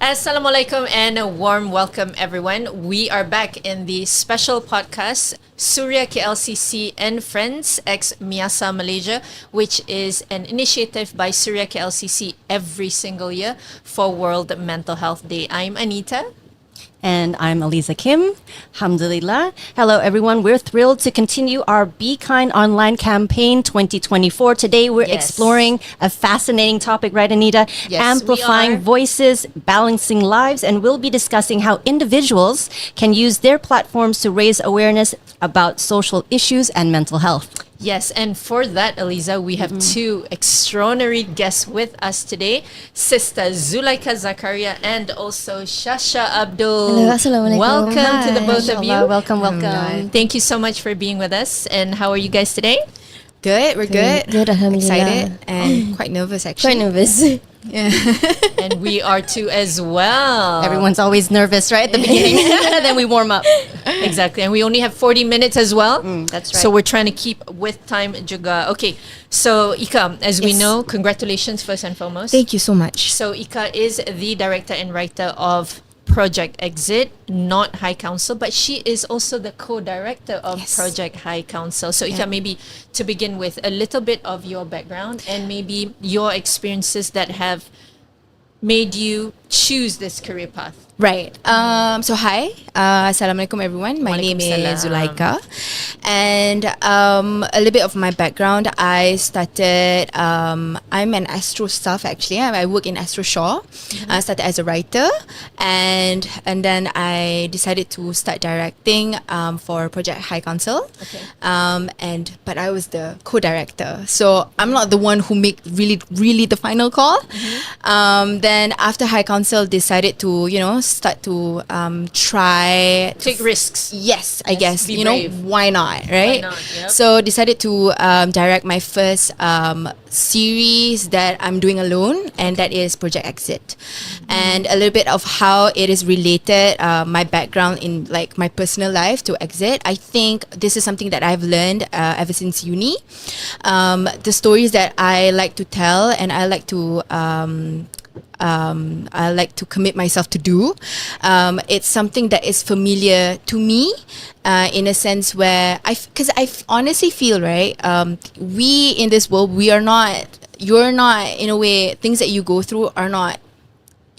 Assalamualaikum and a warm welcome, everyone. We are back in the special podcast, Suria, KLCC and Friends x MIASA Malaysia, which is an initiative by Suria KLCC every single year for World Mental Health Day. I'm Anita. And I'm Aliza Kim. Alhamdulillah. Hello, everyone. We're thrilled to continue our Be Kind online campaign 2024. Today, we're exploring a fascinating topic, right, Anita? Yes, Amplifying voices, balancing lives, and we'll be discussing how individuals can use their platforms to raise awareness about social issues and mental health. Yes, and for that, Aliza, we have two extraordinary guests with us today, Sister Zulaika Zakaria and also Shasha Abdul. Hello, assalamualaikum. Welcome to the both of you. Welcome. Thank you so much for being with us. And how are you guys today? Good, we're good. Good, alhamdulillah. Excited and quite nervous actually. Quite nervous. Yeah. And we are too as well. Everyone's always nervous, right, at the beginning. Then we warm up. Exactly. And we only have 40 minutes as well. That's right. So we're trying to keep with time juga. Okay. So Ika, as we Yes. know, congratulations first and foremost. Thank you so much. So Ika is the director and writer of Project Exit, not High Council, but she is also the co-director of Yes. Project High Council. So Ika, maybe to begin with a little bit of your background and maybe your experiences that have made you choose this career path. Right. So hi. Assalamualaikum everyone. My name is Waalaikumsalam. Zulaika. And a little bit of my background. I started, I'm an Astro staff actually. I work in Astro Shaw. I started as a writer and then I decided to start directing for Project High Council. Okay. But I was the co-director. So I'm not the one who make really the final call. Then after High Council decided to, start to try Take risks. Yes, I guess. be brave. Why not, right? not? Yep. So decided to direct my first series that I'm doing alone, and that is Project Exit. And a little bit of how it is related, my background in like my personal life to Exit. I think this is something that I've learned ever since uni. The stories that I like to tell and I like to commit myself to do. It's something that is familiar to me in a sense where because I honestly feel, right, we in this world, you're not, in a way, things that you go through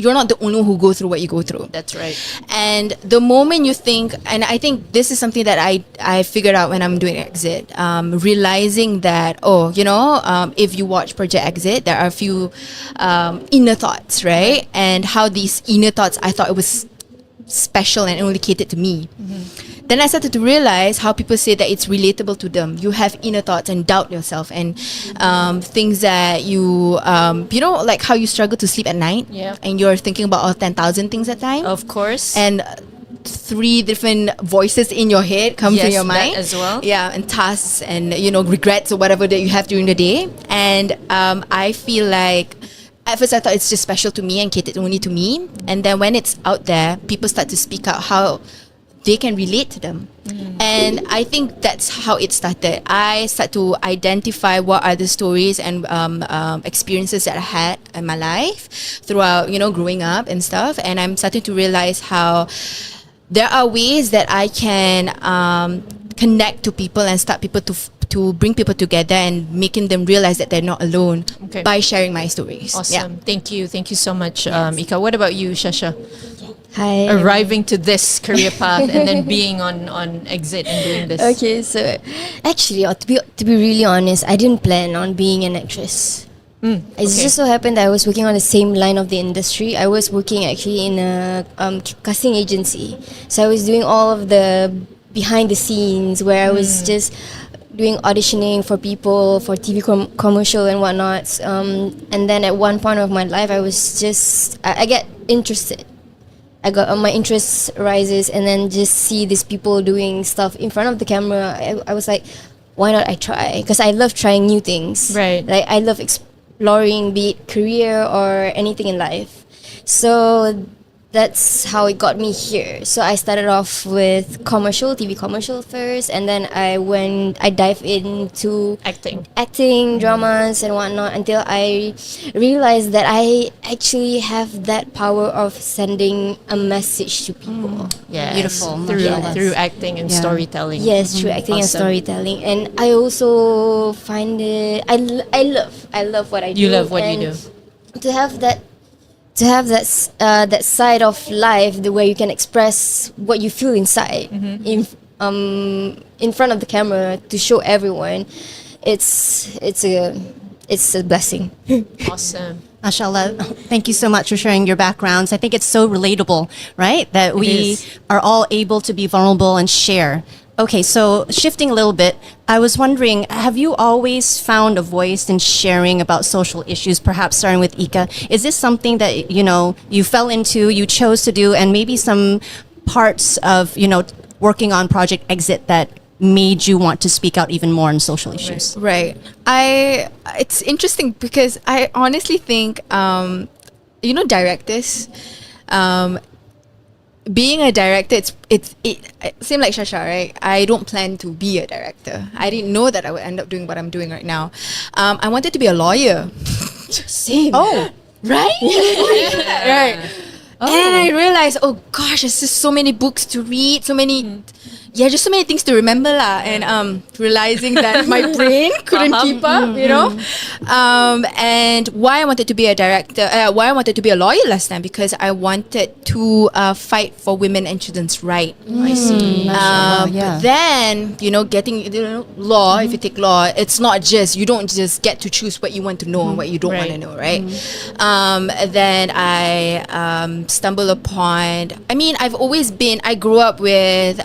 you're not the only one who go through what you go through. That's right. And the moment you think, and I think this is something that I figured out when I'm doing Exit, realizing that, if you watch Project Exit, there are a few inner thoughts, right? And how these inner thoughts, I thought it was special and only catered to me. Then I started to realize how people say that it's relatable to them. You have inner thoughts and doubt yourself and things that you, like how you struggle to sleep at night. Yeah. And you're thinking about all 10,000 things at a time. Of course. And 3 different voices in your head come to your mind. That as well. Yeah, and tasks and, regrets or whatever that you have during the day. And I feel like at first I thought it's just special to me and catered only to me. And then when it's out there, people start to speak out how they can relate to them. And I think that's how it started. I start to identify what are the stories and experiences that I had in my life throughout, growing up and stuff. And I'm starting to realize how there are ways that I can connect to people and start people to bring people together and making them realize that they're not alone by sharing my stories. Awesome. Thank you so much, Ika. What about you, Shasha? Hi. Arriving to this career path and then being on Exit and doing this. Okay, so actually, to be really honest, I didn't plan on being an actress. It just so happened that I was working on the same line of the industry. I was working actually in a casting agency. So I was doing all of the behind the scenes where I was just doing auditioning for people for TV commercial and whatnot. And then at one point of my life, I was just I get interested. I got my interest rises, and then just see these people doing stuff in front of the camera. I was like, why not I try? Because I love trying new things. Right. Like I love exploring, be it career or anything in life. So that's how it got me here. So I started off with TV commercial first, and then I dive into acting, dramas and whatnot, until I realized that I actually have that power of sending a message to people. Yes. Beautiful. Through acting and storytelling. Yes, through acting and Awesome. storytelling, and I also find it. I love what I do. You love what you and do. To have that. That side of life where you can express what you feel inside in front of the camera to show everyone, it's a blessing. Awesome. Mashallah, thank you so much for sharing your backgrounds. I think it's so relatable, right? That we are all able to be vulnerable and share. Okay, so shifting a little bit, I was wondering, have you always found a voice in sharing about social issues, perhaps starting with Ika? Is this something that, you fell into, you chose to do, and maybe some parts of, working on Project Exit that made you want to speak out even more on social issues? Right. It's interesting because I honestly think, directors, being a director, it seemed like Shasha, right? I don't plan to be a director. I didn't know that I would end up doing what I'm doing right now. I wanted to be a lawyer. Same. Oh, right? Right. And I realized, oh gosh, there's just so many books to read, so many, just so many things to remember lah. And realizing that my brain couldn't keep up, and why I wanted to be a director, why I wanted to be a lawyer last time, because I wanted to fight for women and children's right. I see. But then, getting law, if you take law, it's not just, you don't just get to choose what you want to know and what you don't want to know, right? Then I stumbled upon, I grew up with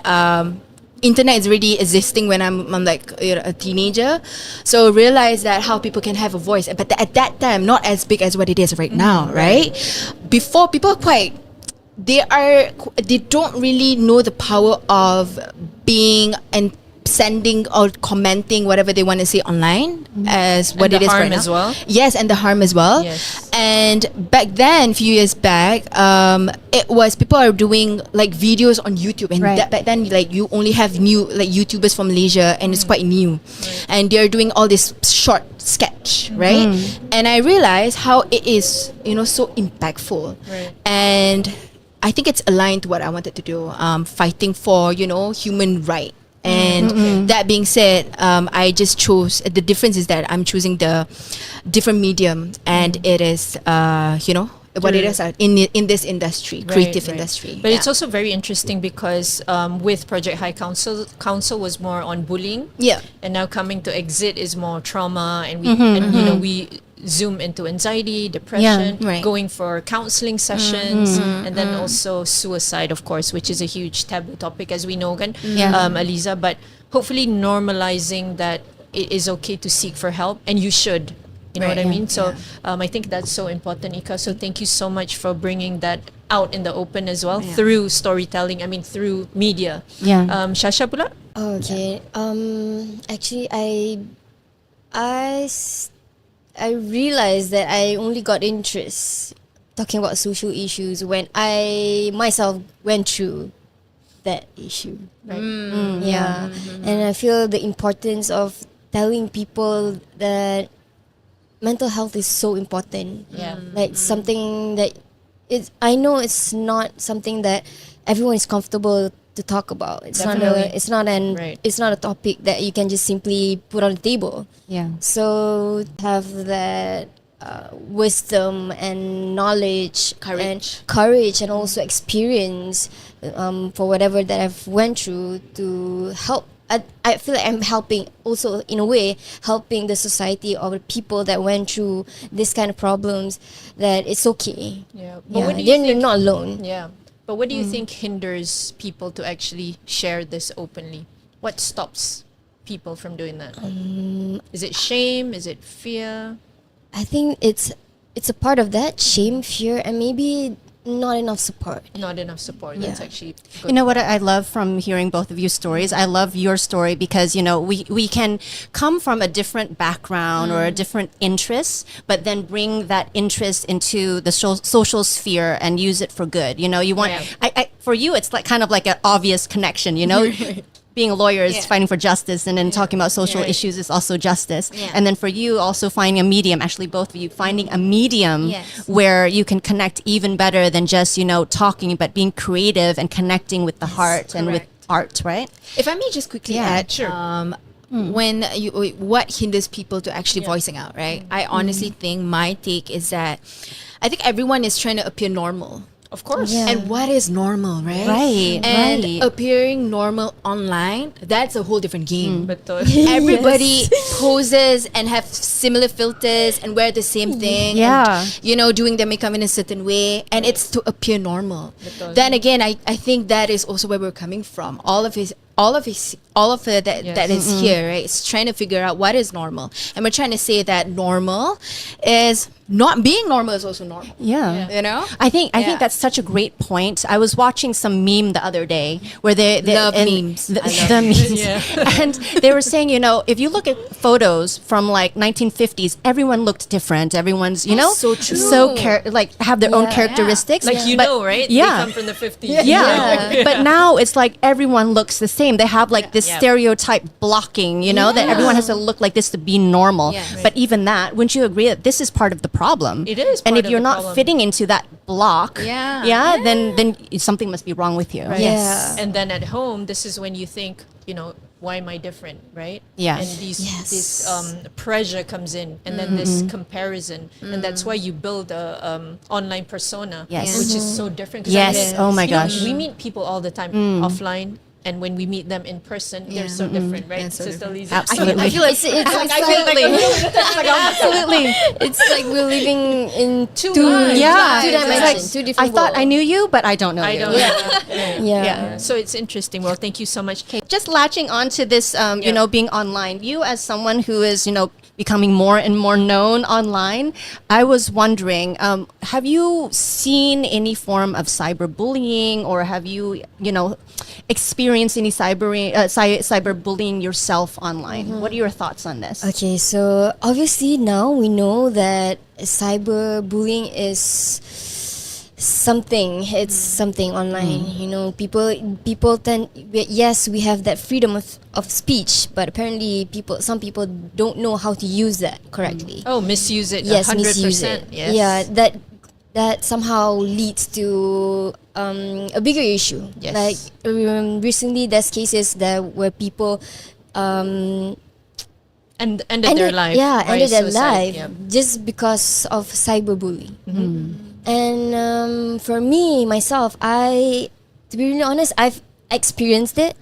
internet is already existing when I'm like a teenager, so realize that how people can have a voice, but at that time not as big as what it is right now, right? Before, people are they don't really know the power of being and sending or commenting whatever they want to say online as what And it the is harm right now. as well. Yes, and the harm as well. Yes. And back then, a few years back, it was people are doing like videos on YouTube, and back then, like, you only have new like YouTubers from Malaysia, and it's quite new, and they're doing all this short sketch, right? And I realized how it is, so impactful, and I think it's aligned to what I wanted to do, fighting for human right. And that being said, I just chose, the difference is that I'm choosing the different medium, and it is, what it is in this industry, creative industry. But it's also very interesting because with Project High Council was more on bullying. Yeah. And now coming to Exit is more trauma, and we zoom into anxiety, depression, going for counseling sessions, and then also suicide, of course, which is a huge taboo topic, as we know, Aliza. But hopefully normalizing that it is okay to seek for help, and you should. You know what I mean? So I think that's so important, Ika. So thank you so much for bringing that out in the open as well through storytelling. Through media. Yeah. Shasha pula? Okay. Actually, I realized that I only got interest talking about social issues when I myself went through that issue. Right? And I feel the importance of telling people that mental health is so important. Like something that I know it's not something that everyone is comfortable to talk about. It's not a topic that you can just simply put on the table. So have that wisdom and knowledge, courage, and also experience for whatever that I've went through to help. I feel like I'm helping also, in a way, helping the society or the people that went through this kind of problems, that it's okay. But what do you They're think? not alone. But what do you think hinders people to actually share this openly? What stops people from doing that? Is it shame? Is it fear? I think it's a part of that shame, fear, and maybe not enough support. Not enough support. That's Yeah. actually good. You know what I love from hearing both of you stories? I love your story because, we can come from a different background or a different interest, but then bring that interest into the social sphere and use it for good. You want, for you, it's like kind of like an obvious connection, Being a lawyer is fighting for justice, and then talking about social issues is also justice. Yeah. And then for you, also finding a medium, actually both of you, finding a medium Yes. where you can connect even better than just, talking, but being creative and connecting with the heart and with art, right? If I may just quickly Yeah, add, when what hinders people to actually voicing out, right? I honestly think my take is that I think everyone is trying to appear normal. Of course. Yeah. And what is normal, right? Right, And right. appearing normal online, that's a whole different game. Betul. Everybody poses and have similar filters and wear the same thing. Yeah. And, doing their makeup in a certain way. And it's to appear normal. Betul. Then again, I think that is also where we're coming from. All of it that is here, right? It's trying to figure out what is normal. And we're trying to say that normal is not being normal is also normal. Yeah. You know? I think that's such a great point. I was watching some meme the other day where they Love and memes. The, I love the memes, and they were saying, if you look at photos from like 1950s, everyone looked different. Everyone's, so true. have their own Yeah. characteristics. Like But- right? Yeah. They come from the 50s. Yeah. But now it's like everyone looks the same. They have like this Yeah. stereotype blocking, that everyone has to look like this to be normal. Yeah. But even that, wouldn't you agree that this is part of the problem? It is And part if of you're the not problem. fitting into that block, Yeah. then something must be wrong with you. Yeah. And then at home, this is when you think, why am I different, right? Yeah. And this pressure comes in, and then this comparison, and that's why you build a online persona, Yes. which is so different. 'Cause Yes. Oh my gosh. we meet people all the time offline. And when we meet them in person, they're so different, right? Yeah, so Sister different. Lisa? Absolutely. I feel like Absolutely. it's like we're living in two lives. Yeah. two It's dimensions, like, two different I thought I worlds. knew you, but I don't know I you. don't know. Yeah. So it's interesting. Well, thank you so much, Kate. Just latching on to this, being online, you as someone who is, becoming more and more known online, I was wondering, have you seen any form of cyberbullying, or have you, experienced any cyberbullying yourself online? What are your thoughts on this? Okay, so obviously now we know that cyberbullying is something. It's something online. People tend. Yes, we have that freedom of speech, but apparently some people don't know how to use that correctly. Oh, misuse it. Yes, 100%. misuse it. Yes. Yeah, that somehow leads to a bigger issue. Yes. Like recently, there's cases where people And ended their life. Yeah, by ended their suicide. life Yeah. just because of cyberbullying. And for me, myself, to be really honest, I've experienced it,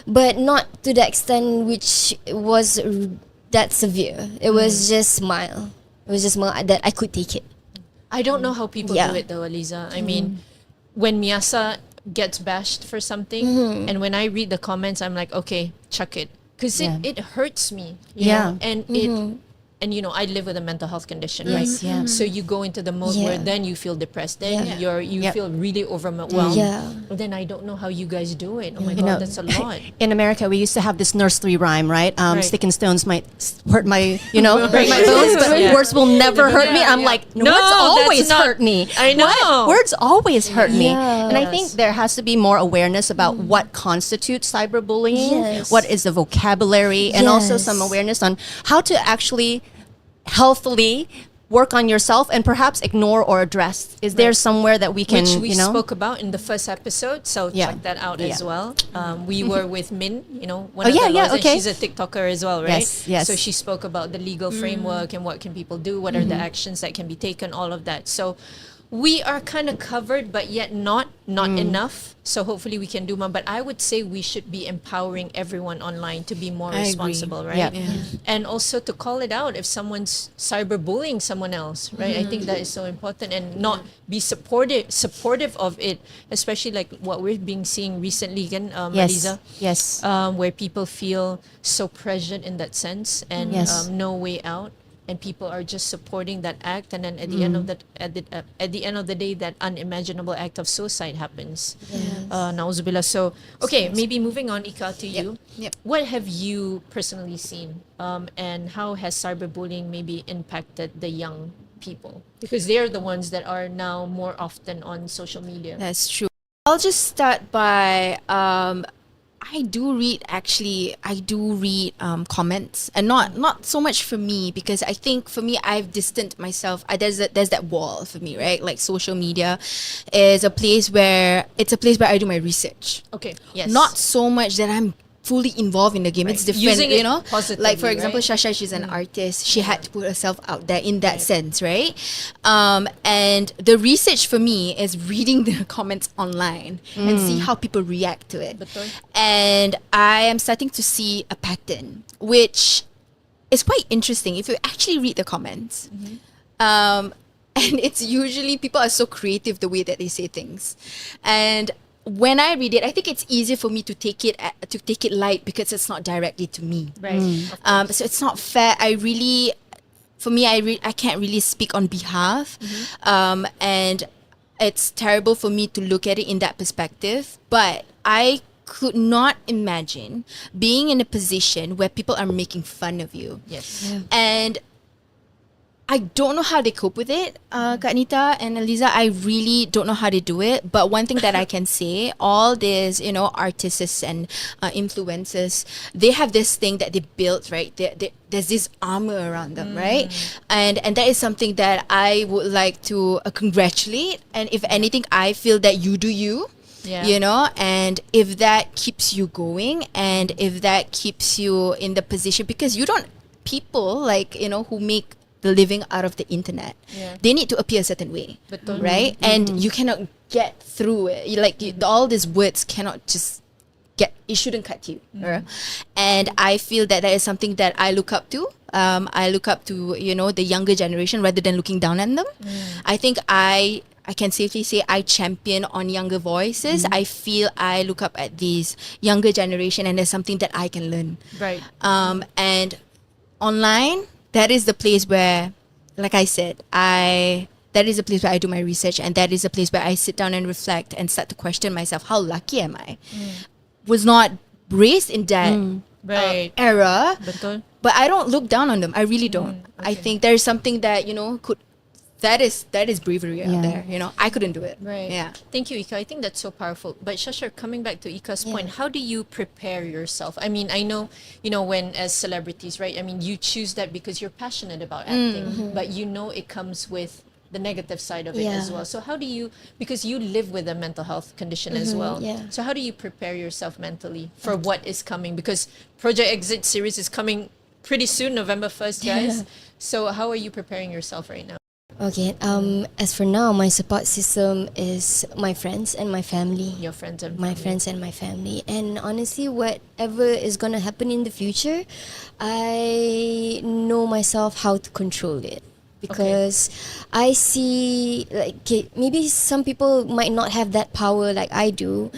but not to the extent which was that severe. It was just mild. It was just mild that I could take it. I don't know how people Yeah. do it though, Aliza. I mean, when MIASA gets bashed for something, and when I read the comments, I'm like, okay, chuck it. Because it hurts me. you Yeah. know, And I live with a mental health condition, right? Yes, yeah. So you go into the mode where Yeah. then you feel depressed. Then Yeah. you Yep. feel really overwhelmed. Yeah. Then I don't know how you guys do it. Oh my You know, God, that's a lot. in America, we used to have this nursery rhyme, right? Right. Stick and stones might hurt my, break my bones, but Yeah. words will never hurt me. Yeah, I'm yeah. like, No, words always that's not- hurt me. I know. What? Words always hurt me. Yeah. And I think there has to be more awareness about what constitutes cyberbullying, Yes. what is the vocabulary, and also Yes. some awareness on how to actually healthily work on yourself and perhaps ignore or address. Is there somewhere that we can, Which we spoke about in the first episode, so Yeah. check that out as Yeah. well. We were with Min, one Oh, of yeah, the yeah, lawyers, and okay. she's a TikToker as well, right? Yes, yes. So she spoke about the legal framework and what can people do, what are the actions that can be taken, all of that. So we are kind of covered, but yet not enough. So hopefully we can do more. But I would say we should be empowering everyone online to be more I agree. responsible, right? Yeah. Yeah. And also to call it out if someone's cyberbullying someone else, right? I think that is so important, and not be supportive of it, especially like what we've been seeing recently again, Yes. Aliza, Yes. where people feel so pressured in that sense and Yes. no way out. and people are just supporting that act, and then at the end of that at the end of the day, that unimaginable act of suicide happens. Nauzubillah. So okay, maybe moving on, Ika, to you. Yep. What have you personally seen, and how has cyberbullying maybe impacted the young people, because they're the ones that are now more often on social media? That's true. I'll just start by I do read comments, and not so much for me, because I think for me I've distanced myself. There's that wall for me, right? Like social media is a place where I do my research. Okay. Yes. Not so much that I'm fully involved in the game. Right. It's different, Using it positively, like for example, right? Shasha, she's an artist. She had to put herself out there in that sense, right? And the research for me is reading the comments online and see how people react to it. Betul. And I am starting to see a pattern, which is quite interesting if you actually read the comments. And it's usually, people are so creative the way that they say things. And when I read it, I think it's easier for me to take it light, because it's not directly to me. Right. So it's not fair. I can't really speak on behalf, and it's terrible for me to look at it in that perspective. But I could not imagine being in a position where people are making fun of you. Yes. And I don't know how they cope with it, Kak Anita and Eliza. I really don't know how they do it. But one thing that I can say, all these, artists and influencers, they have this thing that they built, right? There's this armor around them, right? And that is something that I would like to congratulate. And if anything, I feel that you do you. Yeah. And if that keeps you going, and if that keeps you in the position, because people who make the living out of the internet, they need to appear a certain way, Betul. right? And you cannot get through it. All these words cannot just it shouldn't cut you. And I feel that is something that I look up to. I look up to, the younger generation, rather than looking down on them. I think I can safely say I champion on younger voices. I feel I look up at these younger generation, and there's something that I can learn. Right. And online, that is the place where, like I said, that is a place where I do my research, and that is a place where I sit down and reflect and start to question myself. How lucky am I? Was not raised in that Right. era, Betul. but I don't look down on them. I really don't. I think there's something that that is bravery out there. I couldn't do it. Right. Yeah. Thank you, Ika. I think that's so powerful. But Shasha, coming back to Ika's point, how do you prepare yourself? I mean, I know, when as celebrities, right? I mean, you choose that because you're passionate about acting, but it comes with the negative side of it as well. So how do you, because you live with a mental health condition as well. Yeah. So how do you prepare yourself mentally for what is coming? Because Project Exit series is coming pretty soon, November 1st, guys. So how are you preparing yourself right now? Okay. As for now, my support system is my friends and my family. Your friends and My family. friends and my family. And honestly, whatever is gonna happen in the future, I know myself how to control it. Because I see, maybe some people might not have that power like I do,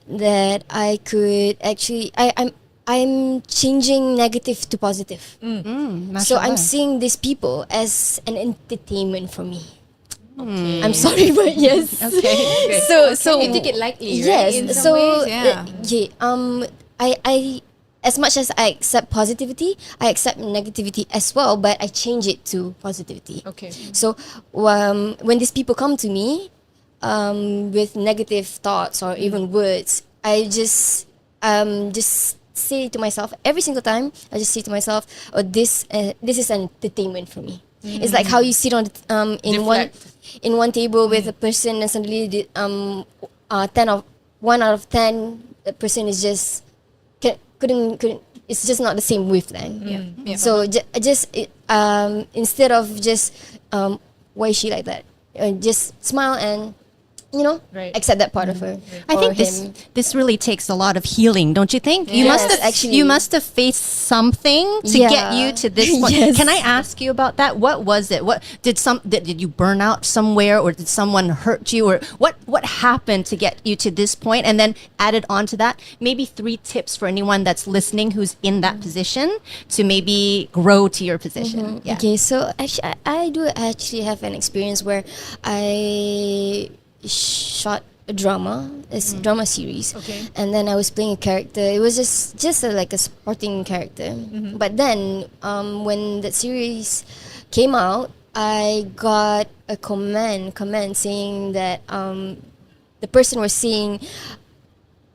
that I could actually, I'm changing negative to positive. So I'm seeing these people as an entertainment for me. Okay. I'm sorry, but yes. Okay. So You take it lightly, right? yes. In some So ways, yeah. I as much as I accept positivity, I accept negativity as well, but I change it to positivity. Okay. So when these people come to me with negative thoughts or even words, I just say to myself every single time. I just say to myself, "Oh, this is an entertainment for me." It's like how you sit on in one table with a person, and suddenly 1 out of 10, the person is just couldn't. It's just not the same wavelength. Yeah. So instead of just why is she like that, just smile and Right. accept that part of her. I or think him. this really takes a lot of healing, don't you think? Yes, You must have faced something to get you to this point. Yes. Can I ask you about that? What was it? What did you burn out somewhere, or did someone hurt you, or what happened to get you to this point? And then added on to that, maybe 3 tips for anyone that's listening who's in that position to maybe grow to your position. Yeah. Okay, so actually, I do actually have an experience where I shot a drama, drama series. Okay. And then I was playing a character. It was just like a sporting character. But then when that series came out, I got a comment saying that the person was saying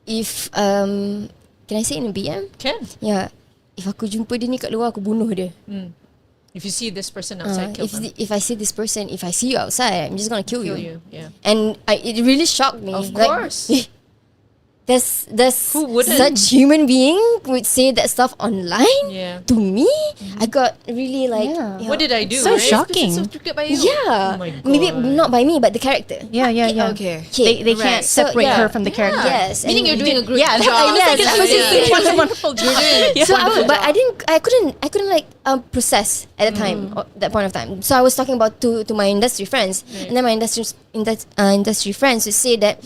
if can I say in a BM? Can. Yeah. If aku jumpa dia ni kat luar, aku bunuh dia. If you see this person outside, kill them. If I see this person, if I see you outside, I'm just gonna kill Kill you. you. Yeah. And it really shocked me. Of Like, course. There's Who wouldn't? such human being would say that stuff online Yeah. to me. I got really like, Yeah. What did I do? So right? shocking. This is so triggered by you. Yeah, Oh my God. maybe not by me, but the character. Yeah. Okay. They can't Right. So, separate yeah. her from the character. Yes, Meaning and you're doing a great Yeah, job. yes, I was yeah. what a wonderful job. So I couldn't like process at the time, or that point of time. So I was talking about to my industry friends, and then my industry friends would say that,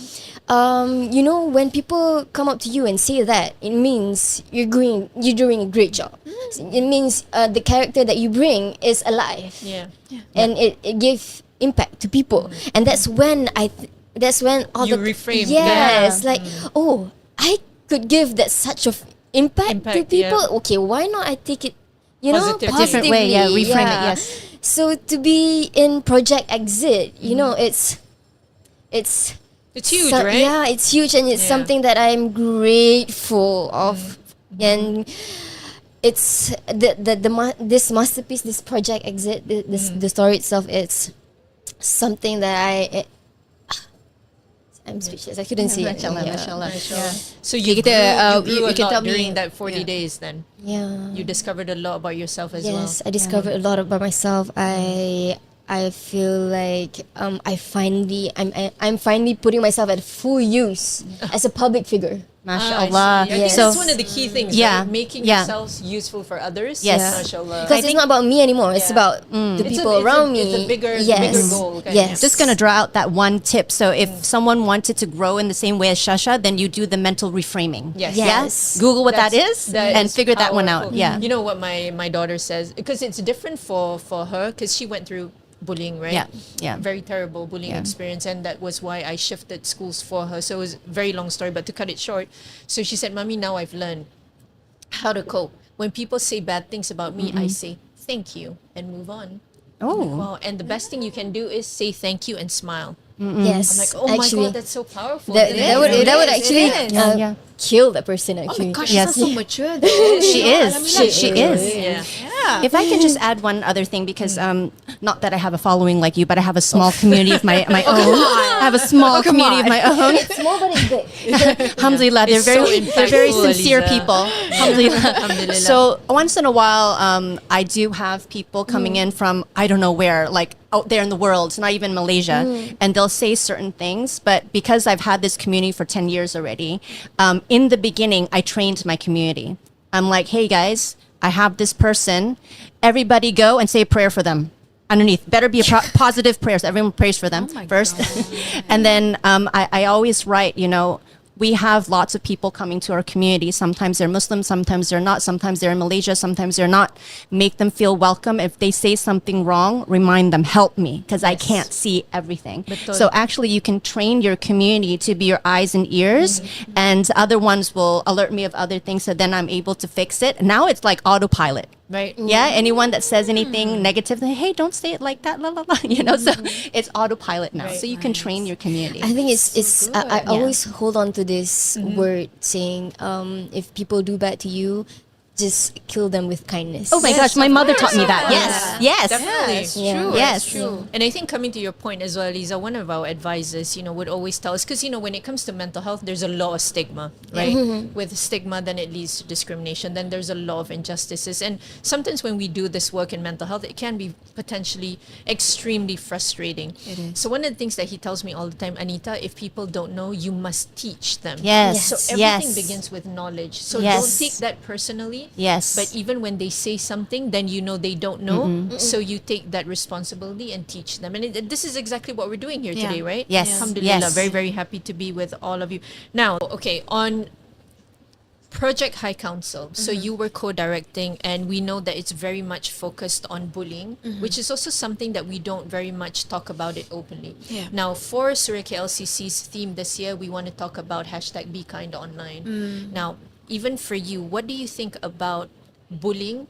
when people come up to you and say that, it means you're doing a great job. It means the character that you bring is alive. Yeah. And it gives impact to people, and that's when all You the reframe. yes, like I could give that such of impact to Impact, people. yeah. Okay, why not I take it Positively. A different way, yeah, positively, reframe it, yeah. yes. So to be in Project Exit, it's It's huge, right? yeah, it's huge, and it's Yeah. something that I'm grateful of, and it's this masterpiece, this Project Exit, the story itself. It's something that I'm speechless. I couldn't say it. Mashallah. So you Kita, grew you a can lot tell me- during that 40 days then. Yeah. You discovered a lot about yourself as well. Yes, I discovered a lot about myself. I feel like I'm finally putting myself at full use as a public figure. Mashallah. I think Yes. that's one of the key things, Yeah, right? Making yeah. yourselves useful for others. Yes. Mashallah. Because it's not about me anymore. It's Yeah. about the people around me. It's a bigger goal. Kind Yes. Just gonna draw out that one tip. So if someone wanted to grow in the same way as Shasha, then you do the mental reframing. Yes. Yeah? Yes. Google what that is That and is figure that one out. powerful. Yeah. You know what my daughter says, because it's different for her, because she went through bullying, right? Yeah. Very terrible bullying Yeah. experience, and that was why I shifted schools for her. So it was a very long story, but to cut it short, so she said, "Mommy, now I've learned how to cope. When people say bad things about me, I say thank you and move on." Oh. Wow. And the best thing you can do is say thank you and smile. Yes. I'm like, oh actually, my God, that's so powerful. that would actually Yeah. kill that person. Oh my Actually. gosh, Yes. she's so mature. She is. She is. Yeah. If I can just add one other thing, because not that I have a following like you, but I have a small community of my own. I have a small community of my own. Small but it's big. Alhamdulillah, It's they're very impactful, sincere Aliza. people. Alhamdulillah. Alhamdulillah. So once in a while, I do have people coming in from I don't know where, like out there in the world, not even Malaysia, and they'll say certain things. But because I've had this community for 10 years already, in the beginning, I trained my community. I'm like, hey guys, I have this person. Everybody go and say a prayer for them. Underneath, better be a positive prayer. So everyone prays for them first. And then I always write, we have lots of people coming to our community. Sometimes they're Muslim, sometimes they're not. Sometimes they're in Malaysia, sometimes they're not. Make them feel welcome. If they say something wrong, remind them, help me, because I can't see everything. Betul. So actually you can train your community to be your eyes and ears, and other ones will alert me of other things, so then I'm able to fix it. Now it's like autopilot. Right. Yeah, anyone that says anything negative, hey, don't say it like that, la la la. So it's autopilot now. Right. So you can train your community. I think it's I always hold on to this word saying if people do bad to you, just kill them with kindness. Oh my gosh, my mother taught me that. Yes, yes. Definitely, it's Yeah. true. Yes. It's true. And I think coming to your point as well, Lisa, one of our advisors, would always tell us, because when it comes to mental health, there's a lot of stigma, right? With stigma, then it leads to discrimination. Then there's a lot of injustices, and sometimes when we do this work in mental health, it can be potentially extremely frustrating. It is. So one of the things that he tells me all the time, Anita, if people don't know, you must teach them. Yes. So everything Yes. begins with knowledge. So Yes. don't take that personally. Yes. But even when they say something, then they don't know. So you take that responsibility and teach them. And this is exactly what we're doing here Yeah. today, right? Yes. Alhamdulillah. Yes. Very, very happy to be with all of you. Now, okay, on Project High Council. So you were co-directing, and we know that it's very much focused on bullying, which is also something that we don't very much talk about it openly. Yeah. Now, for Suria KLCC's theme this year, we want to talk about #BeKindOnline. Now, even for you, what do you think about bullying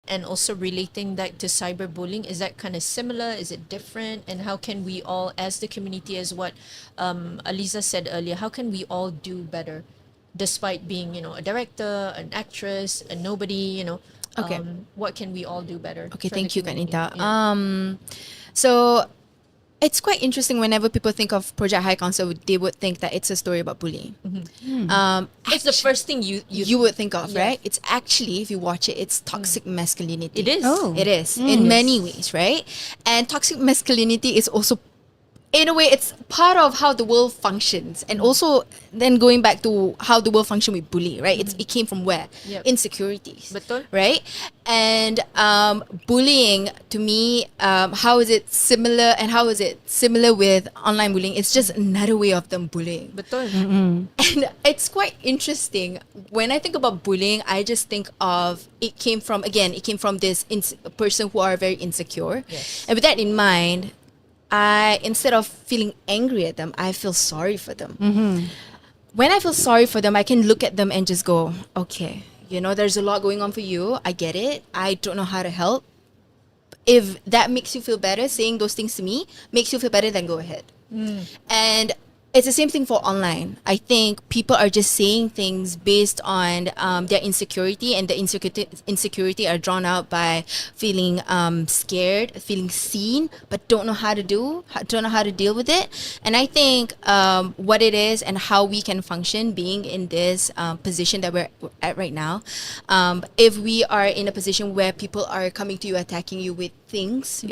and also relating that to cyberbullying? Is that kind of similar? Is it different? And how can we all, as the community, as what Aliza said earlier, how can we all do better despite being, a director, an actress, a nobody, Okay. what can we all do better? Okay, for the thank you, community? Kanita. Yeah. So it's quite interesting whenever people think of Project High Council, they would think that it's a story about bullying. It's the first thing you would think of, Yeah. right? It's actually, if you watch it, it's toxic masculinity. It is. Oh. It is in many ways, right? And toxic masculinity is also, in a way, it's part of how the world functions, and also then going back to how the world function with bullying, right? It came from where? Yep. Insecurities, Betul. right? And bullying, to me, how is it similar, and how is it similar with online bullying? It's just another way of them bullying. Betul. And it's quite interesting. When I think about bullying, I just think of it came from this person who are very insecure. Yes. And with that in mind, instead of feeling angry at them, I feel sorry for them. When I feel sorry for them, I can look at them and just go, okay, there's a lot going on for you. I get it. I don't know how to help. If that makes you feel better, saying those things to me makes you feel better, then go ahead. And it's the same thing for online. I think people are just saying things based on their insecurity, and the insecurity are drawn out by feeling scared, feeling seen, but don't know how to deal with it. And I think what it is and how we can function being in this position that we're at right now, if we are in a position where people are coming to you, attacking you with things,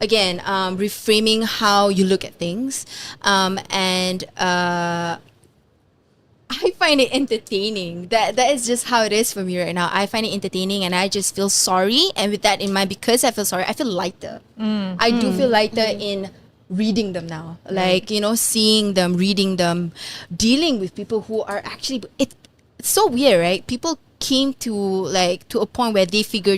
again, reframing how you look at things, and I find it entertaining. That is just how it is for me right now. I find it entertaining, and I just feel sorry. And with that in mind, because I feel sorry, I feel lighter. I do feel lighter in reading them now, like seeing them, reading them, dealing with people who are actually. It's so weird, right? People came to a point where they figure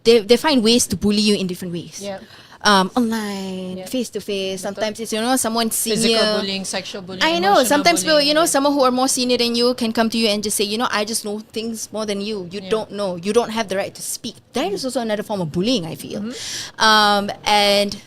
they find ways to bully you in different ways. Yeah. Online, face to face. Sometimes it's someone senior. Physical bullying, sexual bullying. I know. emotional Sometimes bullying. someone who are more senior than you can come to you and just say, I just know things more than you. You don't know. You don't have the right to speak. That is also another form of bullying, I feel. And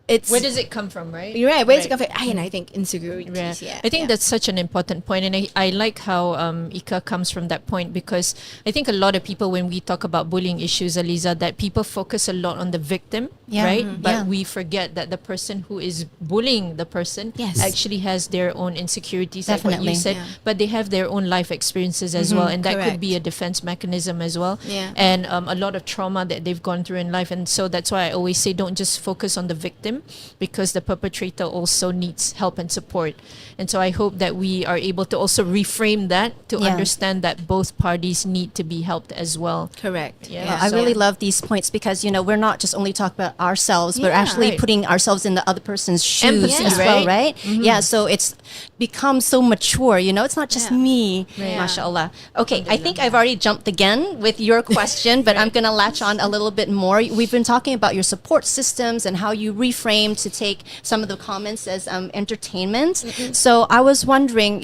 it's Where does it come from, right? you're right. Where does it come from? And I think insecurities. Yeah. Yeah. I think that's such an important point, and I like how Ika comes from that point, because I think a lot of people, when we talk about bullying issues, Aliza, that people focus a lot on the victim, Yeah. right? But Yeah. we forget that the person who is bullying the person Yes. actually has their own insecurities, like what Definitely. you said, Yeah. but they have their own life experiences as well, and that could Correct. be a defense mechanism as well, Yeah. and a lot of trauma that they've gone through in life. And so that's why I always say, don't just focus on the victim, because the perpetrator also needs help and support. And so I hope that we are able to also reframe that to Yeah. understand that both parties need to be helped as well. Correct. Yeah. I So- really love these points because we're not just only talking about ourselves, but Yeah. actually Right. putting ourselves in the other person's shoes Empathy, as well, right? right? Yeah, so it's become so mature. It's not just Yeah. me, Right. mashallah. Okay, I think I've already jumped again with your question, but I'm gonna latch on a little bit more. We've been talking about your support systems and how you reframe to take some of the comments as entertainment. So I was wondering,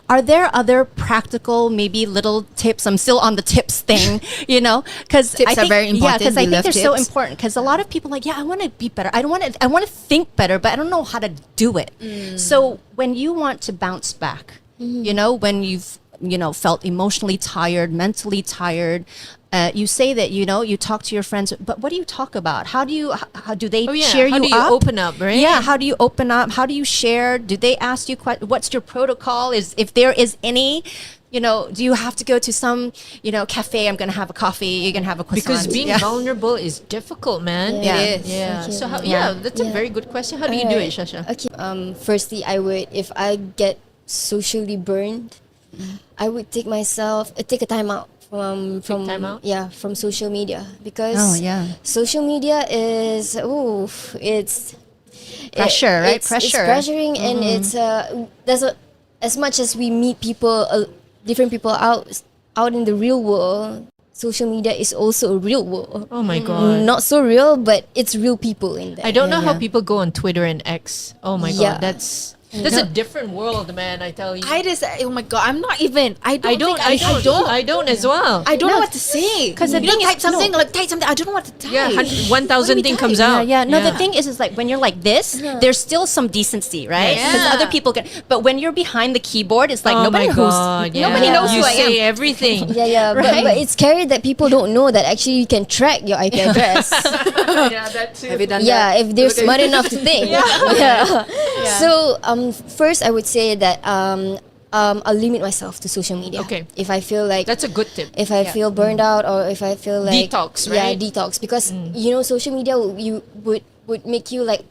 are there other practical, maybe little tips? I'm still on the tips thing, because Tips are very Yeah, important. because I We think love they're so tips. important. Because a lot of people I want to be better. I want to think better, but I don't know how to do it. So when you want to bounce back, when you've felt emotionally tired, mentally tired. You say that you talk to your friends, but what do you talk about? How do they cheer How you do you up? open up, right? Yeah, how do you open up? How do you share? Do they ask you what's your protocol? If there is any, do you have to go to some cafe? I'm gonna have a coffee. You're gonna have a croissant. Because being vulnerable is difficult, man. Yeah. It is. Yeah. Okay. So how? Yeah. Yeah, that's a very good question. How do you do it, Shasha? Okay. Firstly, I would, if I get socially burned, I would take a time out from time out? from social media, because Oh, yeah. social media is it's Pressure, right? It's Pressure. pressuring, and it's as much as we meet people, different people out in the real world. Social media is also a real world. Oh my god. Not so real, but it's real people in there. I don't know how yeah. people go on Twitter and X. Oh my Yeah. god, that's a different world, man. I tell you. I just, oh my god, I'm not even. I don't. I don't as well. I don't know what to say. 'Cause the you thing is- type something, type something. I don't know what to type. Yeah, What do 1,000 we thing type? comes out. Yeah. No, the thing is like when you're like this, there's still some decency, right? Yeah. Because other people can. But when you're behind the keyboard, it's like Oh nobody my god, yeah. nobody knows you who I am. say everything. Yeah, Right? but it's scary that people don't know that actually you can track your IP address. Yeah, that too. Have you done Yeah, that? if they're smart enough to think. Yeah. So first I would say that I'll limit myself to social media. Okay. If I feel like That's a good tip. if I feel burned out, or if I feel like Detox, Yeah, right? detox, because social media would make you like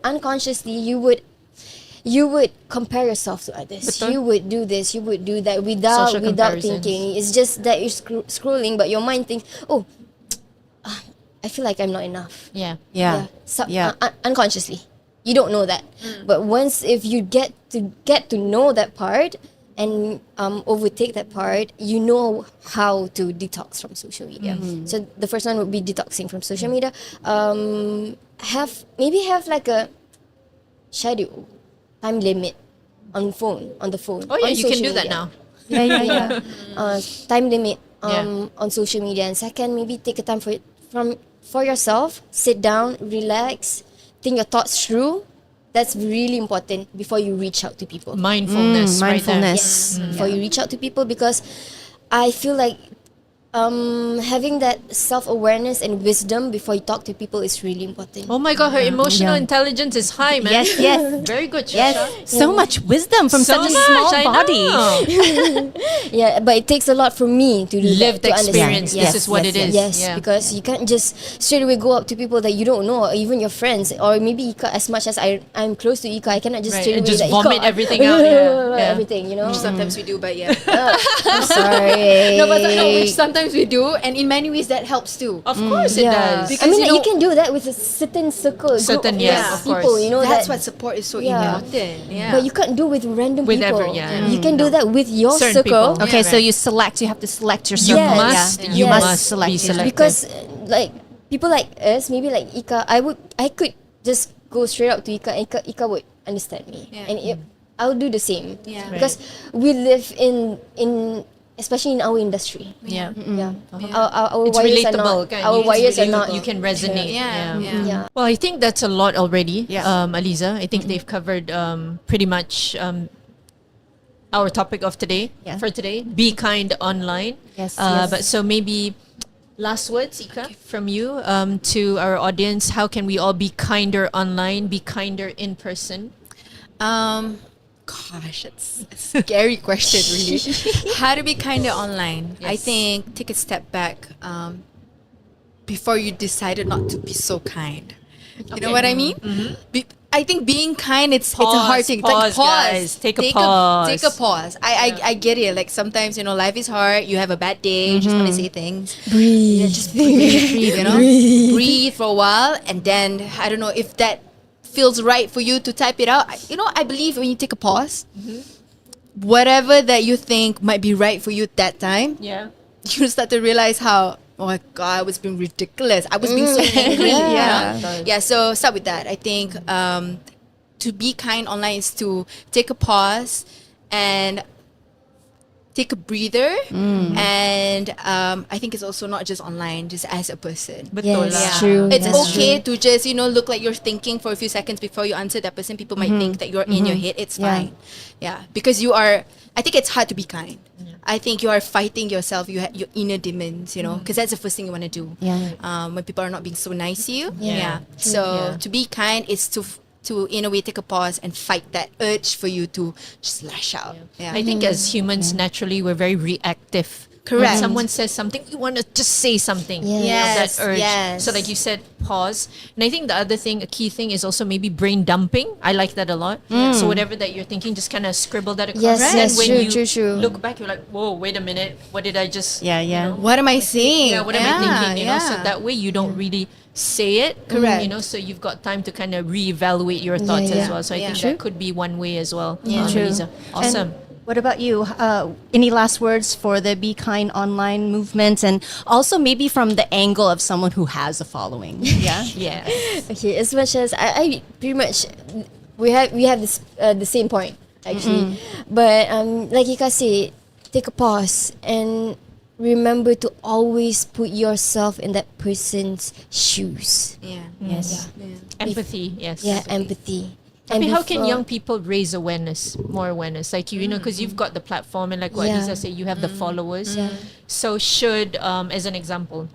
unconsciously you would compare yourself to others. Betul. You would do this, you would do that without Social comparisons. thinking. It's just that you're scrolling, but your mind thinks, oh, I feel like I'm not enough. Yeah. Yeah. Unconsciously, you don't know that. But once if you get to know that part and overtake that part, you know how to detox from social media. So the first one would be detoxing from social media. Have like a schedule, time limit on the phone. Oh yeah, on you can social do that media. now. Yeah. Time limit Yeah. on social media. And second, maybe take a time for yourself, sit down, relax, think your thoughts through. That's really important before you reach out to people. Mindfulness. Right there. mindfulness. Yes, before you reach out to people, because I feel like having that self-awareness and wisdom before you talk to people is really important. Oh my god, her emotional Yeah. intelligence is high, man. Yes. Very good, Shasha. Yes. So much wisdom from So such a much, small I body. know. Yeah, but it takes a lot for me to do Lived that, to experience. understand. This is what it is. Yes, Yeah. because you can't just straight away go up to people that you don't know, or even your friends, or maybe Ika, as much as I'm close to Ika, I cannot just Right, straight and away just like, vomit Ika, everything out, yeah. everything, you know. Sometimes we do, but yeah. I'm sorry. No, but which sometimes we do, and in many ways that helps too. Of course it does. I mean, like, you can do that with a certain circle, group Certain, of yes, of people, course. you know. That's that, what support is so Yeah. important. Yeah. But you can't do with random With people. yeah. You can do that with your Certain circle. people. Okay, Yeah, so right. you have to select your You circle. Yes. must. Yeah. You Yes. must Select be it. selective. Because like people like us, maybe like Ika, I could just go straight up to Ika, and Ika would understand me, Yeah. and I'll do the same. Yeah. Because we live in especially in our industry. yeah. Yeah, our It's wires are relatable. not. Kan? Our wires are You- not. You can resonate. Yeah. Yeah. Well, I think that's a lot already, Yeah. Aliza. I think they've covered pretty much our topic of today. Yeah. For today, be kind online. Yes, But so maybe last words, Ika, from you to our audience. How can we all be kinder online? Be kinder in person. Gosh, it's a scary question, really. How to be kinder online? I Yes. think take a step back before you decided not to be so kind. You know what I mean? I think being kind, it's a hard thing. Pause, guys. Take a pause. Take a pause. I get it. Like sometimes, life is hard. You have a bad day. You just want to say things. Breathe. Yeah, just breathe, breathe for a while, and then I don't know if that feels right for you to type it out. I believe when you take a pause, whatever that you think might be right for you at that time, Yeah. you start to realize how, oh my god, I was being ridiculous. I was being so angry. Yeah. So start with that. I think to be kind online is to take a pause and take a breather, and I think it's also not just online, just as a person. Betul Yes, lah. true. It's That's okay to just look like you're thinking for a few seconds before you answer that person. People might think that you're in your head. It's fine. Yeah, because you are I think it's hard to be kind. I think you are fighting yourself, your inner demons, you know, because that's the first thing you want to do. When people are not being so nice to you. So to be kind is to in a way take a pause and fight that urge for you to just lash out. I think as humans, naturally, we're very reactive. Correct. When someone says something, you want to just say something. Yes. You know, that urge. Yes. So like you said, pause. And I think the other thing, a key thing is also maybe brain dumping. I like that a lot. So whatever that you're thinking, just kind of scribble that across. Yes, And yes, when true, you true. look back, you're like, whoa, wait a minute. What did I just... Yeah, yeah. You know, What am I saying? yeah, what am I thinking? You know, so that way you don't really say it. Correct. You know, so you've got time to kind of reevaluate your thoughts as well. So I think that could be one way as well. True. Lisa. Awesome. And what about you? Any last words for the Be Kind online movement, and also maybe from the angle of someone who has a following? Yeah. Yeah. Okay, as much as I pretty much we have this the same point actually, but like Ika said, take a pause and remember to always put yourself in that person's shoes. Yes. Empathy. Yes. Yeah, empathy. I mean, how can before- young people raise awareness, more awareness? Like you know, because you've got the platform, and like what Yeah. Lisa said, you have the followers. So should, as an example,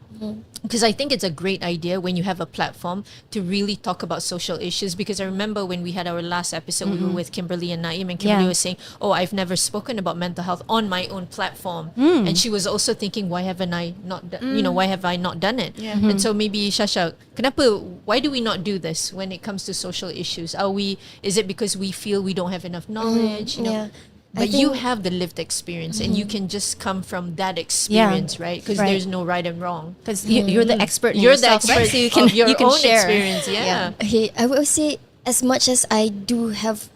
because I think it's a great idea when you have a platform to really talk about social issues. Because I remember when we had our last episode, we were with Kimberly and Naeem, and Kimberly was saying, "Oh, I've never spoken about mental health on my own platform," and she was also thinking, "Why haven't I not? You know, why have I not done it?" And so maybe Shasha, kenapa? Why do we not do this when it comes to social issues? Are we? Is it because we feel we don't have enough knowledge? You know. yeah. But I you think- have the lived experience, and you can just come from that experience, right? Because Right. there's no right and wrong. Because you're the expert. In You're the yourself, expert right? So you can of your you can own share. experience. Yeah. Okay, I will say as much as I do have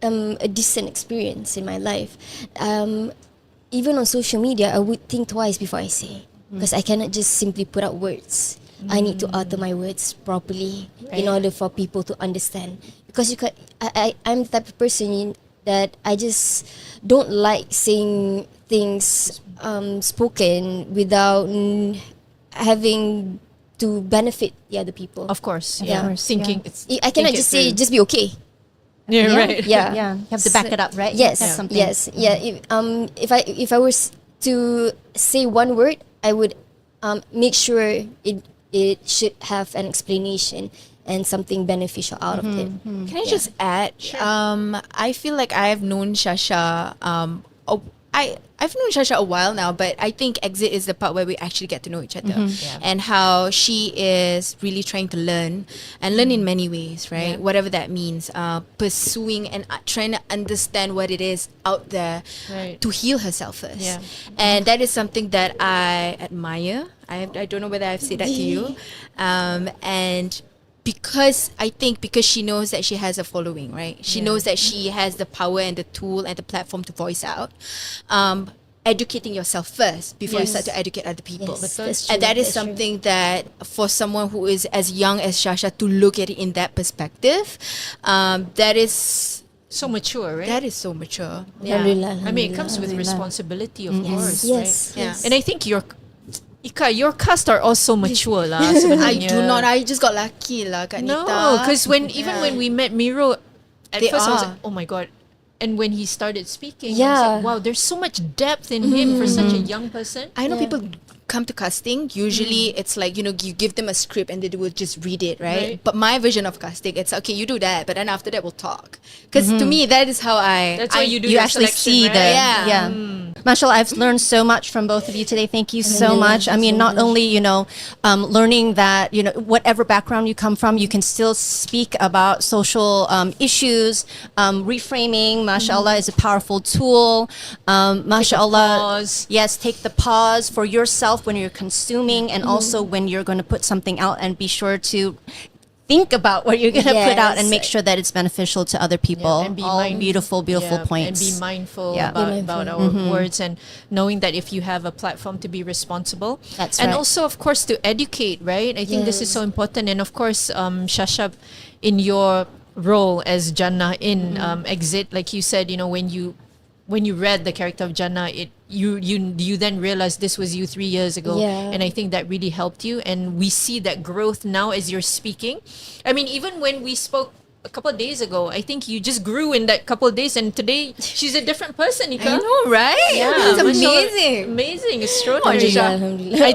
a decent experience in my life, even on social media, I would think twice before I say, because I cannot just simply put out words. I need to utter my words properly in order for people to understand. Because I'm the type of person that I just don't like saying things spoken without having to benefit the other people. Of course. Yeah. Yeah. Thinking. It's, I cannot think it just say through. just be okay. Yeah. Right. Yeah. Yeah, you have to back it up, right? Yes. That's something. Yes. Yeah. If I was to say one word, I would make sure it should have an explanation and something beneficial out of it. Can I just add? I feel like I've known Shasha. I've known Shasha a while now, but I think exit is the part where we actually get to know each other, and how she is really trying to learn and learn in many ways, right? Whatever that means, pursuing and trying to understand what it is out there to heal herself first, and that is something that I admire. I don't know whether I've said that to you, and because she knows that she has a following, right? She knows that she has the power and the tool and the platform to voice out. Educating yourself first before you start to educate other people. Yes, that's true, And that is that's true. something that for someone who is as young as Shasha to look at it in that perspective, that is So mature, right? that is so mature. Alhamdulillah, I mean, it comes with Alhamdulillah. responsibility, of course, Yes. right? Yes. And I think your cast are also mature lah. I sebenarnya. do not. I just got lucky lah, Kak No, Nita. because even when we met Miro, at They first I was are. like, oh my god. And when he started speaking, I was Yeah. like, wow, there's so much depth in him for such a young person. I know people come to casting. Usually, it's like you give them a script and they will just read it, right? Right. But my version of casting, it's okay. You do that, but then after that, we'll talk. Because to me, that is how That's why you do You your actually selection, see right? the Yeah. Mashallah, I've learned so much from both of you today. Thank you so much. I mean, not only learning that whatever background you come from, you can still speak about social issues. Reframing, mashallah, is a powerful tool. Mashallah, pause. yes, take the pause for yourself when you're consuming, and also when you're going to put something out, and be sure to think about what you're going to put out and make Yes. sure that it's beneficial to other people. and be All mindful. beautiful Yeah, points. And be mindful Yeah. about our words, and knowing that if you have a platform to be responsible. That's and right. also, of course, to educate, right? I think this is so important. And of course, Shasha, in your role as Jannah in Exit, like you said, when you read the character of Jannah, you then realized this was you 3 years ago. Yeah. And I think that really helped you. And we see that growth now as you're speaking. I mean, even when we spoke a couple of days ago. I think you just grew in that couple of days, and today she's a different person, Ika. I know, right? Yeah, It's mashallah. amazing. Amazing, extraordinary. Alhamdulillah.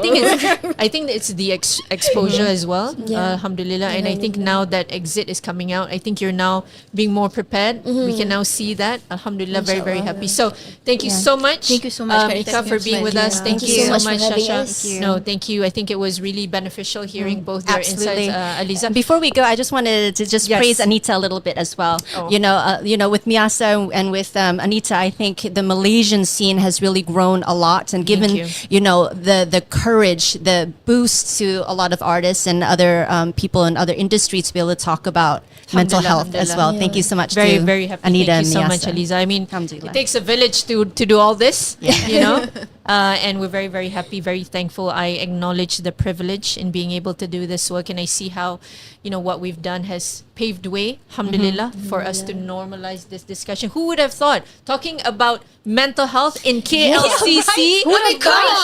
I think it's the exposure as well. Yeah. Alhamdulillah. And I think now that exit is coming out, I think you're now being more prepared. We can now see that. Alhamdulillah, very, very happy. So thank you so much. Thank you so much, Kak. Ika, for being with us. Thank you so much, for having Shasha. us. Thank you. No, thank you. I think it was really beneficial hearing both your Absolutely. insights, Aliza. Before we go, I just wanted to just Yes. praise Anita a little bit as well. Oh. You know, with MIASA and with Anita, I think the Malaysian scene has really grown a lot and given you. the courage, the boost to a lot of artists and other people in other industries to be able to talk about mental Alhamdulillah, health as well. alhamdulillah. Thank you so much. Very, to very happy. Anita Thank you so and much, MIASA. Aliza. I mean, Alhamdulillah. it takes a village to do all this, you know. And we're very, very happy, very thankful. I acknowledge the privilege in being able to do this work, and I see how, what we've done has paved way, alhamdulillah, for us to normalize this discussion. Who would have thought talking about mental health in KLCC? Oh my gosh.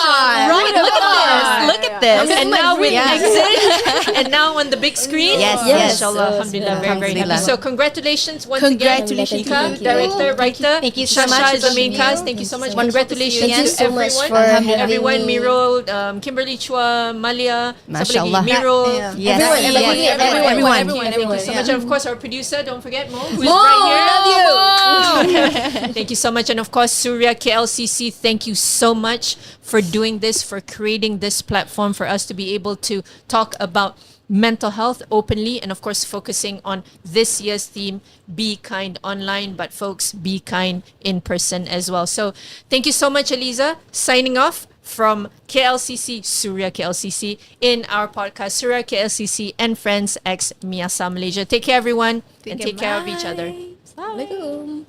Right, look at this. And now with Yeah. exit, and now on the big screen. Yes, Oh, yes. Mashallah, alhamdulillah, very, very happy. Alhamdulillah. So congratulations once Congratulations. again, Thank you. Ika, director, writer. Thank you so Shasha much. is the main Thank cast. you. Thank you so much. Wonderful to see you Congratulations again. to Thank you so much everyone. for having Everyone, me. Miro, Kimberly Chua, Malia, Mashallah. Miro, Yes. Everyone. Thank you so much. And of course, our producer, don't forget Mo, who's Mo, right here. love you. Mo. Thank you so much. And of course, Suria KLCC, thank you so much for doing this, for creating this platform for us to be able to talk about mental health openly, and of course focusing on this year's theme, be kind online, but folks, be kind in person as well. So thank you so much, Aliza. Signing off from KLCC, Suria KLCC, in our podcast, Suria KLCC and Friends X MIASA Malaysia. Take care, everyone, and take care of each other. Assalamualaikum.